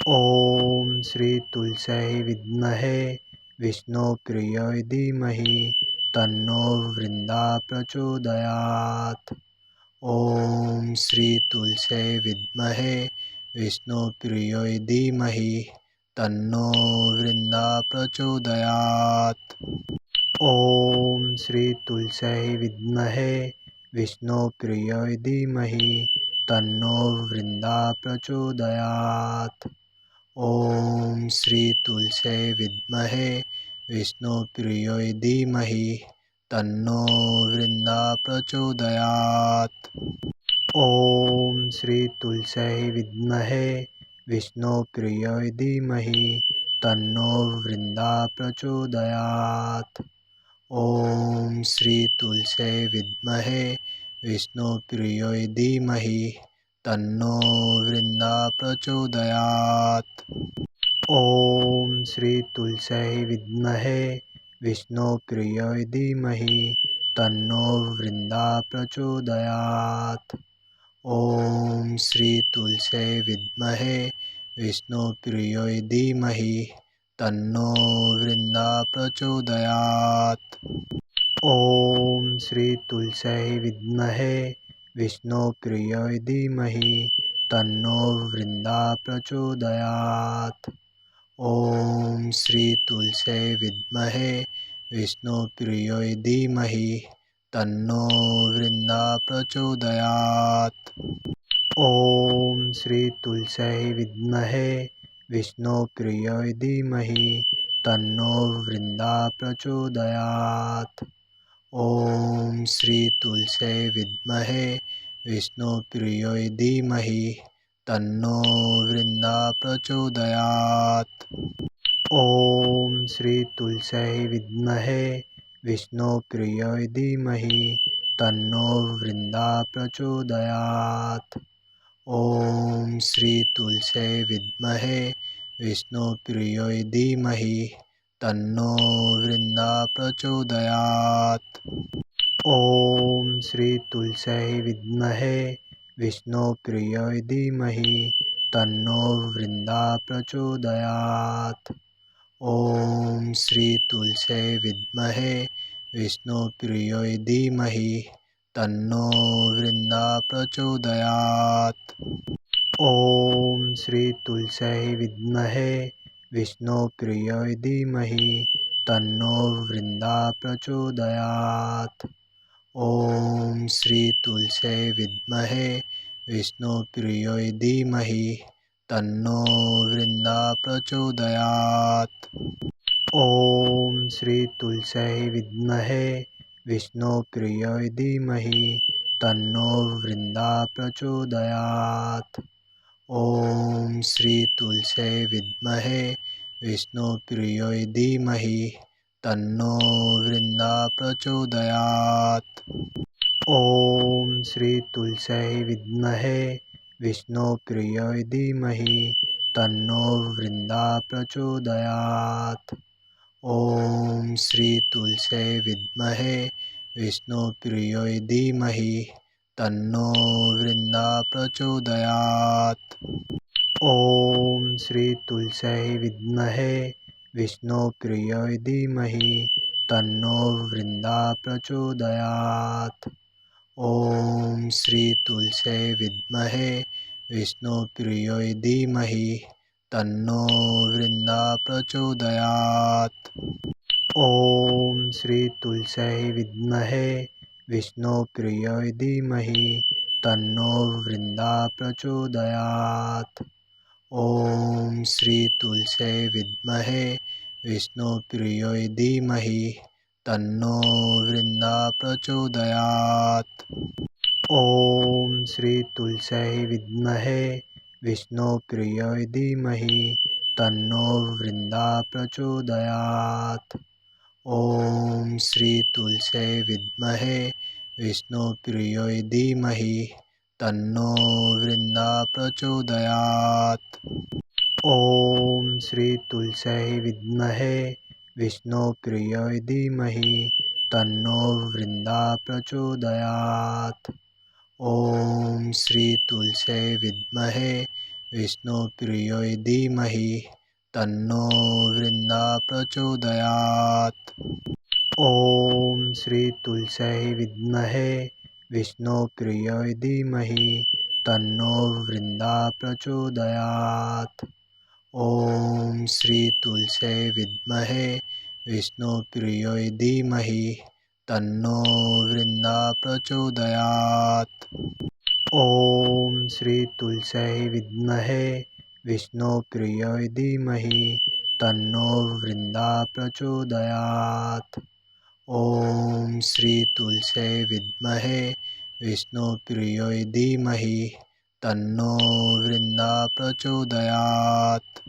ॐ श्री तुलस्यै विद्महे विष्णुप्रियाय धीमहि तन्नो वृन्दा प्रचोदयात्। ॐ श्री तुलस्यै विद्महे विष्णुप्रियाय धीमहि तन्नो वृन्दा प्रचोदयात्। ॐ श्री तुलस्यै विद्महे विष्णुप्रियाय धीमहि तन्नो वृन्दा प्रचोदयात्। ॐ श्री तुलस्यै विद्महे विष्णुप्रियाय धीमहि तन्नो वृन्दा प्रचोदयात्। ॐ श्री तुलस्यै विद्महे विष्णुप्रियाय धीमहि तन्नो वृन्दा प्रचोदयात्। ॐ श्री तुलस्यै विद्महे विष्णुप्रियाय धीमहि तन्नो वृन्दा प्रचोदयात्। ॐ श्री तुलस्यै विद्महे विष्णुप्रियाय धीमहि तन्नो वृन्दा प्रचोदयात्। ॐ श्री तुलस्यै विद्महे विष्णुप्रियाय धीमहि तन्नो वृन्दा प्रचोदयात्। ॐ श्री तुलस्यै विद्महे विष्णुप्रियाय धीमहि तन्नो वृन्दा प्रचोदयात्। ॐ श्री तुलस्यै विद्महे विष्णुप्रियाय धीमहि तन्नो वृन्दा प्रचोदयात्। ॐ श्री तुलस्यै विद्महे विष्णुप्रियाय धीमहि तन्नो वृन्दा प्रचोदयात्। ॐ श्री तुलस्यै विद्महे विष्णुप्रियाय धीमहि तन्नो वृन्दा प्रचोदयात्। ॐ श्री तुलस्यै विद्महे विष्णुप्रियाय धीमहि तन्नो वृन्दा प्रचोदयात्। ॐ श्री तुलस्यै विद्महे विष्णुप्रियाय धीमहि तन्नो वृन्दा प्रचोदयात्। ॐ श्री तुलस्यै विद्महे विष्णुप्रियाय धीमहि तन्नो वृन्दा प्रचोदयात्। ॐ श्री तुलस्यै विद्महे विष्णुप्रियाय धीमहि तन्नो वृन्दा प्रचोदयात्। ॐ श्री तुलस्यै विद्महे विष्णुप्रियाय धीमहि तन्नो वृन्दा प्रचोदयात्। ॐ श्री तुलस्यै विद्महे विष्णुप्रियाय धीमहि तन्नो वृन्दा प्रचोदयात्। ॐ श्री तुलस्यै विद्महे विष्णुप्रियाय धीमहि तन्नो वृन्दा प्रचोदयात्। ॐ श्री तुलस्यै विद्महे विष्णुप्रियाय धीमहि तन्नो वृन्दा प्रचोदयात्। ॐ श्री तुलस्यै विद्महे विष्णुप्रियाय धीमहि तन्नो वृन्दा प्रचोदयात्। ॐ श्री तुलस्यै विद्महे विष्णुप्रियाय धीमहि तन्नो वृन्दा प्रचोदयात्। ॐ श्री तुलस्यै विद्महे विष्णुप्रियाय धीमहि तन्नो वृन्दा प्रचोदयात्। ॐ श्री तुलस्यै विद्महे विष्णुप्रियाय धीमहि तन्नो वृन्दा प्रचोदयात्। ॐ श्री तुलस्यै विद्महे विष्णुप्रियाय धीमहि तन्नो वृन्दा प्रचोदयात्। ॐ श्री तुलस्यै विद्महे विष्णुप्रियाय धीमहि तन्नो वृन्दा प्रचोदयात्। ॐ श्री तुलस्यै विद्महे विष्णुप्रियाय धीमहि तन्नो वृन्दा प्रचोदयात्। ॐ श्री तुलस्यै विद्महे विष्णुप्रियाय धीमहि तन्नो वृन्दा प्रचोदयात्। ॐ श्री तुलस्यै विद्महे विष्णुप्रियाय धीमहि तन्नो वृन्दा प्रचोदयात्। ॐ श्री तुलस्यै विद्महे विष्णुप्रियाय धीमहि तन्नो वृन्दा प्रचोदयात्। ॐ श्री तुलस्यै विद्महे विष्णुप्रियाय धीमहि तन्नो वृन्दा प्रचोदयात्। ॐ श्री तुलस्यै विद्महे विष्णुप्रियाय धीमहि तन्नो वृन्दा प्रचोदयात्। ॐ श्री तुलस्यै विद्महे विष्णुप्रियाय धीमहि तन्नो वृन्दा प्रचोदयात्। ॐ श्री तुलस्यै विद्महे विष्णुप्रियाय धीमहि तन्नो वृन्दा प्रचोदयात्।